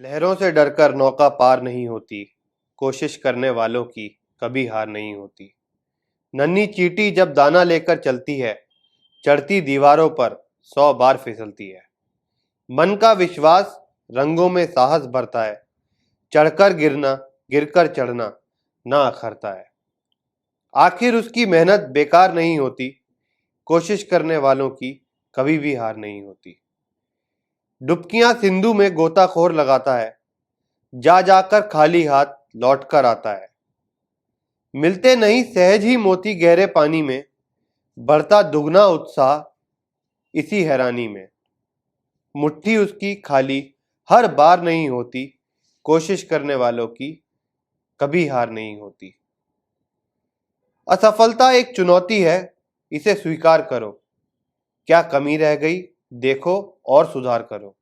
लहरों से डरकर नौका पार नहीं होती, कोशिश करने वालों की कभी हार नहीं होती। नन्ही चींटी जब दाना लेकर चलती है, चढ़ती दीवारों पर 100 बार फिसलती है। मन का विश्वास रंगों में साहस भरता है, चढ़कर गिरना, गिरकर चढ़ना ना अखरता है। आखिर उसकी मेहनत बेकार नहीं होती, कोशिश करने वालों की कभी भी हार नहीं होती। डुबकियां सिंधु में गोताखोर लगाता है, जा जाकर खाली हाथ लौट कर आता है। मिलते नहीं सहज ही मोती गहरे पानी में, बढ़ता दुगना उत्साह इसी हैरानी में। मुट्ठी उसकी खाली हर बार नहीं होती, कोशिश करने वालों की कभी हार नहीं होती। असफलता एक चुनौती है, इसे स्वीकार करो। क्या कमी रह गई देखो और सुधार करो।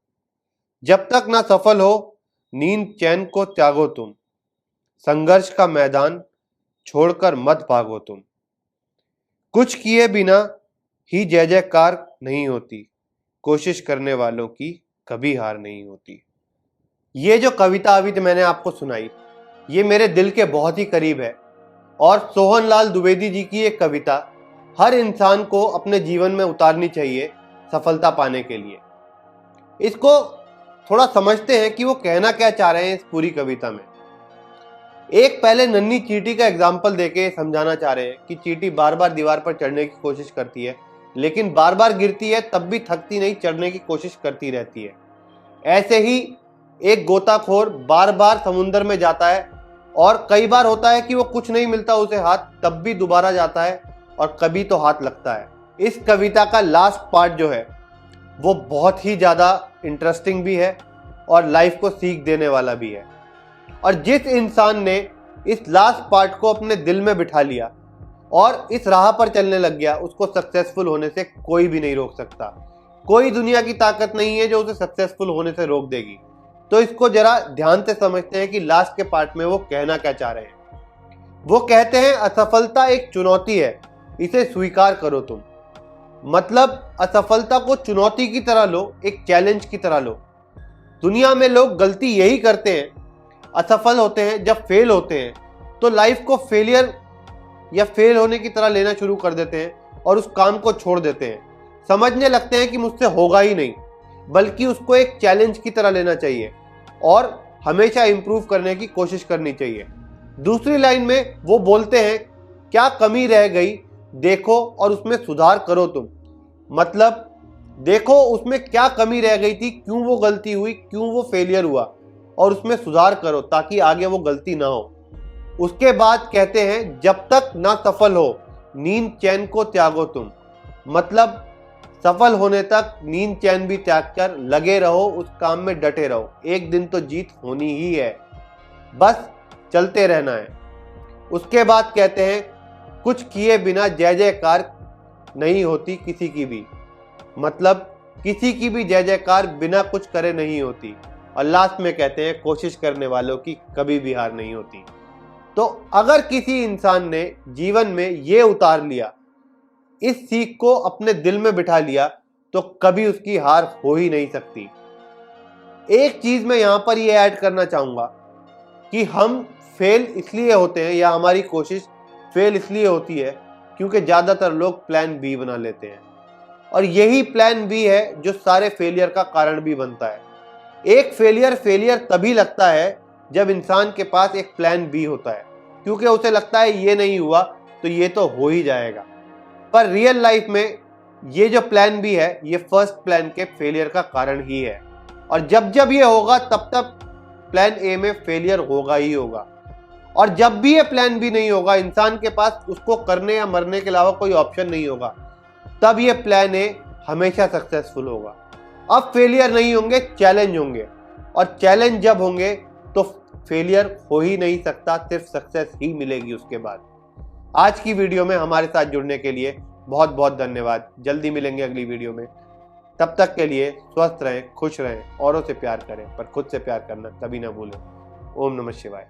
जब तक ना सफल हो नींद चैन को त्यागो तुम, संघर्ष का मैदान छोड़कर मत भागो तुम। कुछ किए बिना ही जय जयकार नहीं होती, कोशिश करने वालों की कभी हार नहीं होती। ये जो कविता अभी मैंने आपको सुनाई, ये मेरे दिल के बहुत ही करीब है और सोहनलाल द्विवेदी जी की एक कविता हर इंसान को अपने जीवन में उतारनी चाहिए सफलता पाने के लिए। इसको थोड़ा समझते हैं कि वो कहना क्या चाह रहे हैं इस पूरी कविता में। एक पहले नन्ही चींटी का एग्जाम्पल देके समझाना चाह रहे हैं कि चींटी बार बार दीवार पर चढ़ने की कोशिश करती है, लेकिन बार बार गिरती है तब भी थकती नहीं, चढ़ने की कोशिश करती रहती है। ऐसे ही एक गोताखोर बार बार समुद्र में जाता है और कई बार होता है कि वो कुछ नहीं मिलता उसे हाथ, तब भी दोबारा जाता है और कभी तो हाथ लगता है। इस कविता का लास्ट पार्ट जो है वो बहुत ही ज़्यादा इंटरेस्टिंग भी है और लाइफ को सीख देने वाला भी है। और जिस इंसान ने इस लास्ट पार्ट को अपने दिल में बिठा लिया और इस राह पर चलने लग गया, उसको सक्सेसफुल होने से कोई भी नहीं रोक सकता। कोई दुनिया की ताकत नहीं है जो उसे सक्सेसफुल होने से रोक देगी। तो इसको जरा ध्यान से समझते हैं कि लास्ट के पार्ट में वो कहना क्या चाह रहे हैं। वो कहते हैं असफलता एक चुनौती है, इसे स्वीकार करो तुम। मतलब असफलता को चुनौती की तरह लो, एक चैलेंज की तरह लो। दुनिया में लोग गलती यही करते हैं, असफल होते हैं, जब फेल होते हैं तो लाइफ को फेलियर या फेल होने की तरह लेना शुरू कर देते हैं और उस काम को छोड़ देते हैं। समझने लगते हैं कि मुझसे होगा ही नहीं, बल्कि उसको एक चैलेंज की तरह लेना चाहिए और हमेशा इंप्रूव करने की कोशिश करनी चाहिए। दूसरी लाइन में वो बोलते हैं, क्या कमी रह गई देखो और उसमें सुधार करो तुम। मतलब देखो उसमें क्या कमी रह गई थी, क्यों वो गलती हुई, क्यों वो फेलियर हुआ, और उसमें सुधार करो ताकि आगे वो गलती ना हो। उसके बाद कहते हैं, जब तक ना सफल हो नींद चैन को त्यागो तुम। मतलब सफल होने तक नींद चैन भी त्याग कर लगे रहो, उस काम में डटे रहो। एक दिन तो जीत होनी ही है, बस चलते रहना है। उसके बाद कहते हैं, कुछ किए बिना जय जयकार नहीं होती किसी की भी। मतलब किसी की भी जय जयकार बिना कुछ करे नहीं होती। और लास्ट में कहते हैं, कोशिश करने वालों की कभी भी हार नहीं होती। तो अगर किसी इंसान ने जीवन में ये उतार लिया, इस सीख को अपने दिल में बिठा लिया, तो कभी उसकी हार हो ही नहीं सकती। एक चीज मैं यहां पर ये ऐड करना चाहूंगा कि हम फेल इसलिए होते हैं या हमारी कोशिश फेल इसलिए होती है क्योंकि ज्यादातर लोग प्लान बी बना लेते हैं और यही प्लान बी है जो सारे फेलियर का कारण भी बनता है। एक फेलियर तभी लगता है जब इंसान के पास एक प्लान बी होता है, क्योंकि उसे लगता है ये नहीं हुआ तो ये तो हो ही जाएगा। पर रियल लाइफ में ये जो प्लान बी है, ये फर्स्ट प्लान के फेलियर का कारण ही है। और जब जब ये होगा तब तब प्लान ए में फेलियर होगा ही होगा। और जब भी ये प्लान बी नहीं होगा, इंसान के पास उसको करने या मरने के अलावा कोई ऑप्शन नहीं होगा, तब ये प्लान ए हमेशा सक्सेसफुल होगा। अब फेलियर नहीं होंगे, चैलेंज होंगे, और चैलेंज जब होंगे तो फेलियर हो ही नहीं सकता, सिर्फ सक्सेस ही मिलेगी उसके बाद। आज की वीडियो में हमारे साथ जुड़ने के लिए बहुत बहुत धन्यवाद। जल्दी मिलेंगे अगली वीडियो में। तब तक के लिए स्वस्थ रहें, खुश रहें, औरों से प्यार करें, पर खुद से प्यार करना कभी ना भूलें। ओम नमः शिवाय।